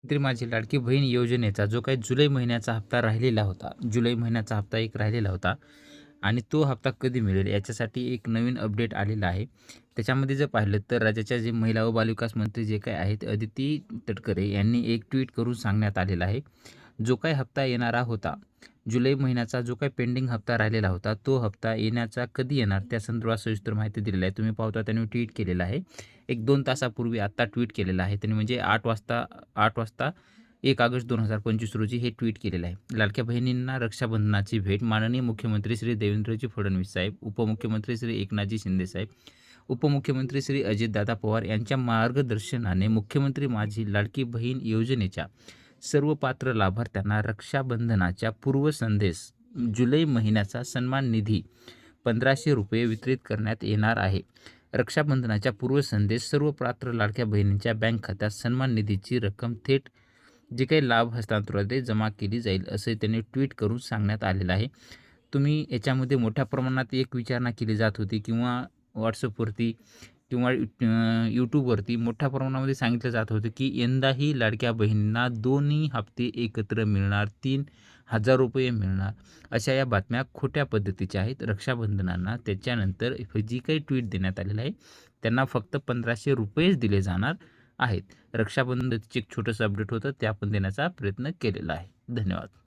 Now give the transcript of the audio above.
तरी माझी लाडकी बहीण योजनेचा जो काही जुलै महिन्याचा हप्ता राहिलेला होता, जुलै महिन्याचा हप्ता एक राहिलेला होता आणि तो हप्ता कधी मिळेल याच्यासाठी एक नवीन अपडेट आलेला आहे. त्याच्यामध्ये जर पाहिलं तर राज्याच्या जे महिला व बालविकास मंत्री जे काही आहेत अदिती तटकरे यांनी एक ट्विट करून सांगण्यात आलेलं आहे. जो काही हप्ता येणारा होता, जुलै महिन्याचा जो काही पेंडिंग हप्ता राहिलेला होता, तो हप्ता येण्याचा कधी येणार त्या संदर्भात सविस्तर माहिती दिलेली आहे. तुम्ही पाहता त्यांनी ट्विट केलेलं आहे. एक 2 तासापूर्वी आत्ता ट्विट केलेलं आहे त्यांनी म्हणजे 8 वाजता 1 ऑगस्ट 2025 रोजी हे ट्विट केलेलं आहे. लाडक्या बहिणींना रक्षाबंधनाची भेट माननीय मुख्यमंत्री श्री देवेंद्रजी फडणवीस साहेब, उपमुख्यमंत्री श्री एकनाथजी शिंदे साहेब, उपमुख्यमंत्री श्री अजितदादा पवार यांच्या मार्गदर्शनाने मुख्यमंत्री माझी लाडकी बहीण योजनेच्या सर्व पात्र लाभार्थ्यांना रक्षाबंधनाच्या पूर्वसंध्येस जुलै महिन्याचा सन्मान निधी ₹1500 वितरित करण्यात येणार आहे. रक्षाबंधनाच्या पूर्वसंध्येस सर्व पात्र लाडक्या बहिणींच्या बँक खात्यात सन्मान निधीची रक्कम थेट जे काही लाभ हस्तांतरणाद्वारे जमा केली जाईल असे त्यांनी ट्विट करून सांगण्यात आलेलं आहे. तुम्ही याच्यामध्ये मोठ्या प्रमाणात एक विचारणा केली जात होती किंवा WhatsAppवरती किंवा YouTubeवरती मोठ्या प्रमाणामध्ये सांगितलं जात होतं की यंदाही लाडक्या बहिणींना दोन्ही हप्ते एकत्र मिळणार, ₹3000 मिळणार. अशा या बातम्या खोट्या पद्धतीच्या आहेत. रक्षाबंधनांना त्याच्यानंतर जी काही ट्विट देण्यात आलेलं आहे त्यांना फक्त ₹1500 दिले जाणार आहेत. रक्षाबंधनचं एक छोटंसं अपडेट होतं ते आपण देण्याचा प्रयत्न केलेला आहे. धन्यवाद.